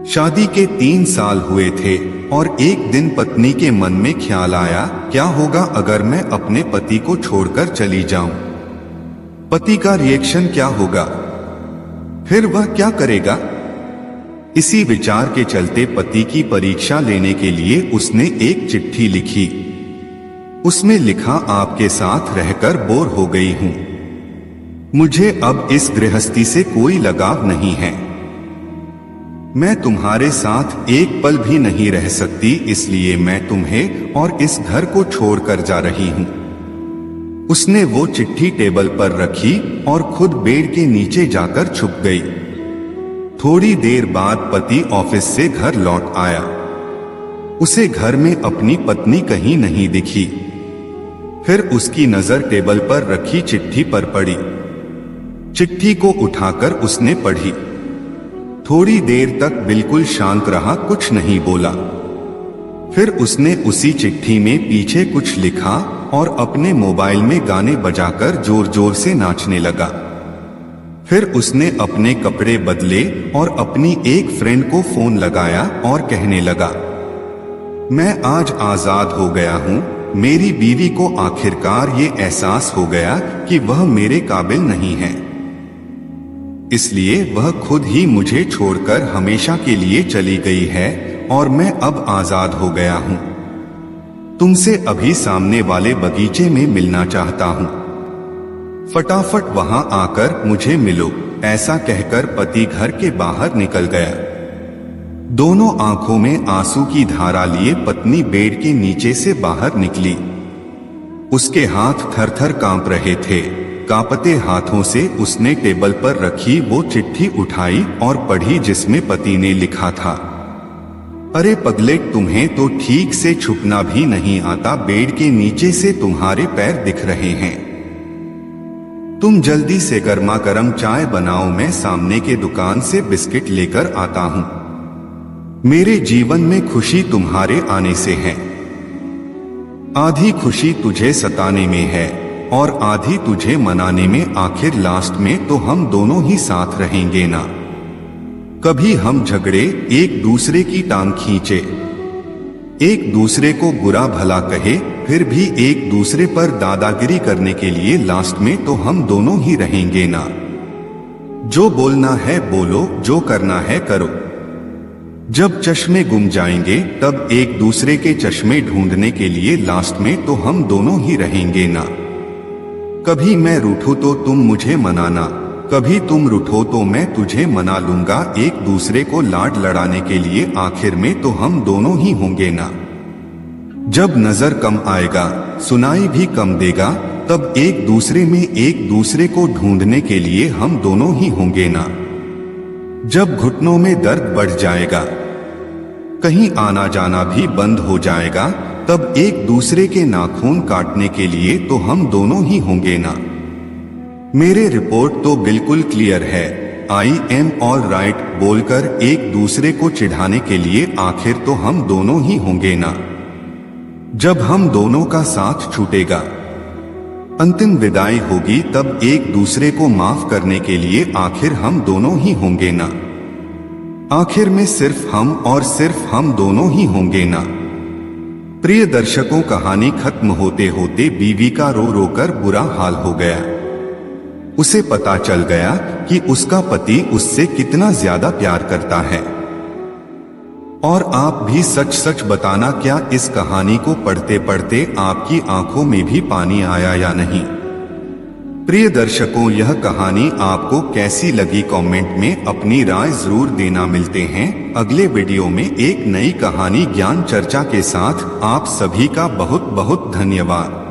शादी के 3 साल हुए थे और एक दिन पत्नी के मन में ख्याल आया, क्या होगा अगर मैं अपने पति को छोड़कर चली जाऊं? पति का रिएक्शन क्या होगा? फिर वह क्या करेगा? इसी विचार के चलते पति की परीक्षा लेने के लिए उसने एक चिट्ठी लिखी। उसमें लिखा, आपके साथ रहकर बोर हो गई हूं। मुझे अब इस गृहस्थी से कोई लगाव नहीं है। मैं तुम्हारे साथ एक पल भी नहीं रह सकती, इसलिए मैं तुम्हें और इस घर को छोड़कर जा रही हूं। उसने वो चिट्ठी टेबल पर रखी और खुद बेड के नीचे जाकर छुप गई। थोड़ी देर बाद पति ऑफिस से घर लौट आया। उसे घर में अपनी पत्नी कहीं नहीं दिखी। फिर उसकी नजर टेबल पर रखी चिट्ठी पर पड़ी। चिट्ठी को उठाकर उसने पढ़ी। थोड़ी देर तक बिल्कुल शांत रहा, कुछ नहीं बोला। फिर उसने उसी चिट्ठी में पीछे कुछ लिखा और अपने मोबाइल में गाने बजाकर जोर जोर से नाचने लगा। फिर उसने अपने कपड़े बदले और अपनी एक फ्रेंड को फोन लगाया और कहने लगा, मैं आज आजाद हो गया हूं। मेरी बीवी को आखिरकार ये एहसास हो गया कि वह मेरे काबिल नहीं है, इसलिए वह खुद ही मुझे छोड़कर हमेशा के लिए चली गई है और मैं अब आजाद हो गया हूं। तुमसे अभी सामने वाले बगीचे में मिलना चाहता हूं। फटाफट वहां आकर मुझे मिलो। ऐसा कहकर पति घर के बाहर निकल गया। दोनों आंखों में आंसू की धारा लिए पत्नी बेड के नीचे से बाहर निकली। उसके हाथ थर-थर कांप रहे थे। कांपते हाथों से उसने टेबल पर रखी वो चिट्ठी उठाई और पढ़ी, जिसमें पति ने लिखा था, अरे पगलेट, तुम्हें तो ठीक से छुपना भी नहीं आता। बेड के नीचे से तुम्हारे पैर दिख रहे हैं। तुम जल्दी से गर्मा गर्म चाय बनाओ, मैं सामने के दुकान से बिस्किट लेकर आता हूं। मेरे जीवन में खुशी तुम्हारे आने से है। आधी खुशी तुझे सताने में है और आधी तुझे मनाने में। आखिर लास्ट में तो हम दोनों ही साथ रहेंगे ना। कभी हम झगड़े, एक दूसरे की टांग खींचे, एक दूसरे को बुरा भला कहे, फिर भी एक दूसरे पर दादागिरी करने के लिए लास्ट में तो हम दोनों ही रहेंगे ना। जो बोलना है बोलो, जो करना है करो। जब चश्मे गुम जाएंगे तब एक दूसरे के चश्मे ढूंढने के लिए लास्ट में तो हम दोनों ही रहेंगे ना। कभी मैं रूठूं तो तुम मुझे मनाना, कभी तुम रूठो तो मैं तुझे मना लूंगा। एक दूसरे को लाड लड़ाने के लिए आखिर में तो हम दोनों ही होंगे ना। जब नजर कम आएगा, सुनाई भी कम देगा, तब एक दूसरे में एक दूसरे को ढूंढने के लिए हम दोनों ही होंगे ना। जब घुटनों में दर्द बढ़ जाएगा, कहीं आना जाना भी बंद हो जाएगा, तब एक दूसरे के नाखून काटने के लिए तो हम दोनों ही होंगे ना। मेरे रिपोर्ट तो बिल्कुल क्लियर है। आई एम ऑल राइट बोलकर एक दूसरे को चिढ़ाने के लिए आखिर तो हम दोनों ही होंगे ना। जब हम दोनों का साथ छूटेगा, अंतिम विदाई होगी, तब एक दूसरे को माफ करने के लिए आखिर हम दोनों ही होंगे ना। आखिर में सिर्फ हम और सिर्फ हम दोनों ही होंगे ना। प्रिय दर्शकों, कहानी खत्म होते होते बीवी का रो रो कर बुरा हाल हो गया। उसे पता चल गया कि उसका पति उससे कितना ज्यादा प्यार करता है। और आप भी सच सच बताना, क्या इस कहानी को पढ़ते पढ़ते आपकी आंखों में भी पानी आया या नहीं? प्रिय दर्शकों, यह कहानी आपको कैसी लगी कमेंट में अपनी राय जरूर देना। मिलते हैं अगले वीडियो में एक नई कहानी ज्ञान चर्चा के साथ। आप सभी का बहुत बहुत धन्यवाद।